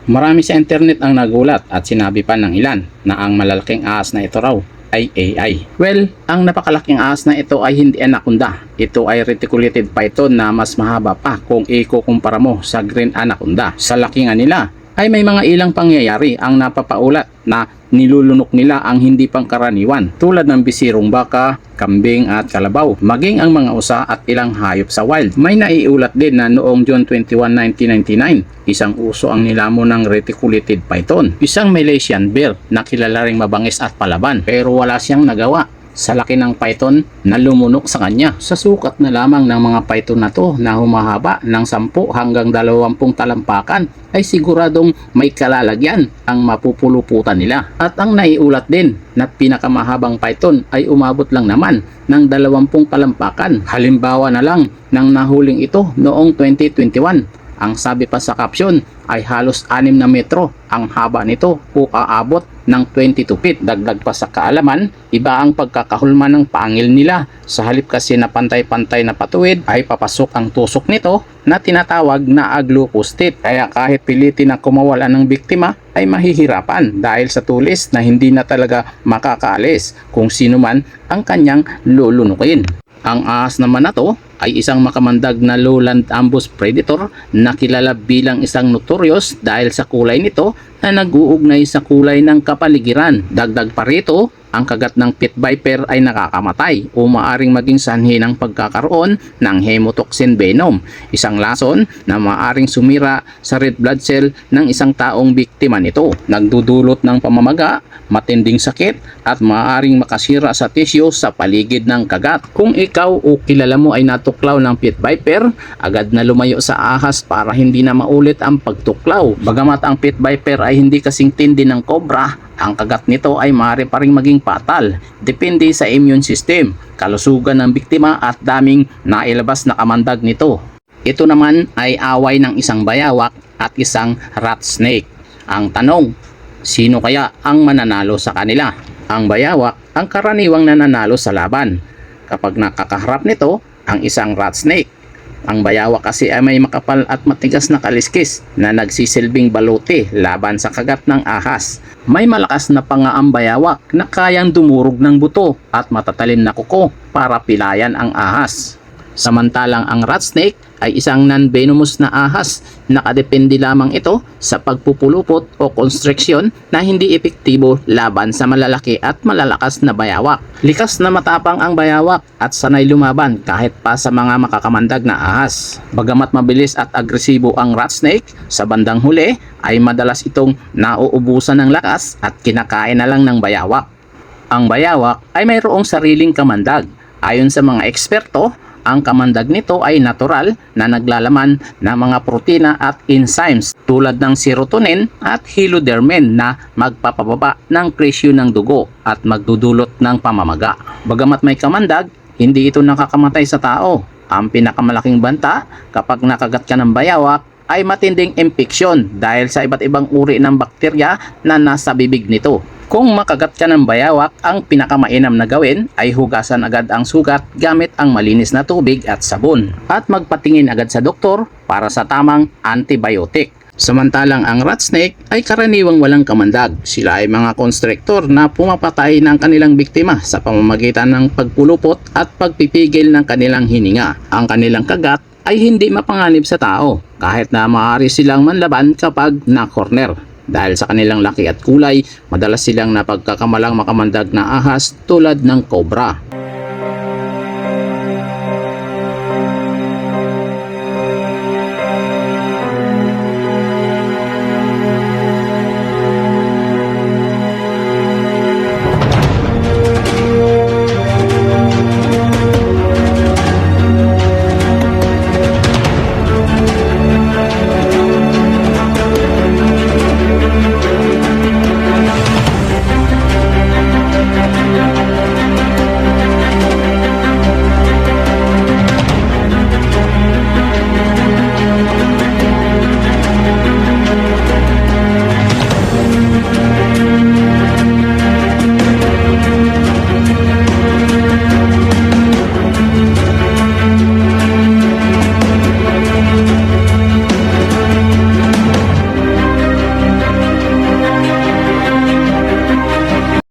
Marami sa internet ang nagulat at sinabi pa ng ilan na ang malalaking ahas na ito raw ay AI. Well, ang napakalaking ahas na ito ay hindi anaconda. Ito ay reticulated python na mas mahaba pa kung ikukumpara mo sa green anaconda. Sa laki nga nila ay may mga ilang pangyayari ang napapaulat na nilulunok nila ang hindi pangkaraniwan tulad ng bisirong baka, kambing at kalabaw, maging ang mga usa at ilang hayop sa wild. May naiulat din na noong June 21, 1999, isang uso ang nilamon ng reticulated python, isang Malaysian bear na kilala ring mabangis at palaban, pero wala siyang nagawa sa laki ng python na lumunok sa kanya. Sa sukat na lamang ng mga python na to na humahaba ng 10 hanggang 20 talampakan ay siguradong may kalalagyan ang mapupuluputan nila. At ang naiulat din na pinakamahabang python ay umabot lang naman ng 20 talampakan. Halimbawa na lang ng nahuling ito noong 2021. Ang sabi pa sa caption ay halos 6 na metro ang haba nito o aabot ng 22 feet. Dagdag pa sa kaalaman, iba ang pagkakahulma ng pangil nila. Sa halip kasi na pantay-pantay na patuwid ay papasok ang tusok nito na tinatawag na aglucus teeth. Kaya kahit pilitin na kumawalan ng biktima ay mahihirapan dahil sa tulis na hindi na talaga makakaalis kung sino man ang kanyang lulunukin. Ang ahas naman na to ay isang makamandag na lowland ambush predator na kilala bilang isang notorious dahil sa kulay nito na nag-uugnay sa kulay ng kapaligiran. Dagdag pa rito, ang kagat ng pit viper ay nakakamatay o maaring maging sanhi ng pagkakaroon ng hemotoxin venom, isang lason na maaring sumira sa red blood cell ng isang taong biktima nito. Nagdudulot ng pamamaga, matinding sakit at maaring makasira sa tissue sa paligid ng kagat. Kung ikaw o kilala mo ay natuklaw ng pit viper, agad na lumayo sa ahas para hindi na maulit ang pagtuklaw. Bagamat ang pit viper ay hindi kasing tindi ng cobra, ang kagat nito ay maaari pa ring maging fatal. Depende sa immune system, kalusugan ng biktima at daming nailabas na kamandag nito. Ito naman ay away ng isang bayawak at isang rat snake. Ang tanong, sino kaya ang mananalo sa kanila? Ang bayawak ang karaniwang nananalo sa laban kapag nakakaharap nito ang isang rat snake. Ang bayawak kasi ay may makapal at matigas na kaliskis na nagsisilbing baluti laban sa kagat ng ahas. May malakas na panga ang bayawak na kayang dumurog ng buto at matatalim na kuko para pilayan ang ahas. Samantalang ang rat snake ay isang non-venomous na ahas. Nakadepende lamang ito sa pagpupulupot o constriction na hindi epektibo laban sa malalaki at malalakas na bayawak. Likas na matapang ang bayawak at sanay lumaban kahit pa sa mga makakamandag na ahas. Bagamat mabilis at agresibo ang rat snake, sa bandang huli ay madalas itong nauubusan ng lakas at kinakain na lang ng bayawak. Ang bayawak ay mayroong sariling kamandag. Ayon sa mga eksperto, ang kamandag nito ay natural na naglalaman ng mga protina at enzymes tulad ng serotonin at helodermin na magpapababa ng presyo ng dugo at magdudulot ng pamamaga. Bagamat may kamandag, hindi ito nakakamatay sa tao. Ang pinakamalaking banta kapag nakagat ka ng bayawak ay matinding infeksyon dahil sa iba't ibang uri ng bakterya na nasa bibig nito. Kung makagat ka ng bayawak, ang pinakamainam na gawin ay hugasan agad ang sugat gamit ang malinis na tubig at sabon at magpatingin agad sa doktor para sa tamang antibiotic. Samantalang ang rat snake ay karaniwang walang kamandag. Sila ay mga constrictor na pumapatay ng kanilang biktima sa pamamagitan ng pagpulupot at pagpipigil ng kanilang hininga. Ang kanilang kagat ay hindi mapanganib sa tao kahit na maaari silang manlaban kapag na-corner. Dahil sa kanilang laki at kulay, madalas silang napagkakamalang makamandag na ahas tulad ng cobra.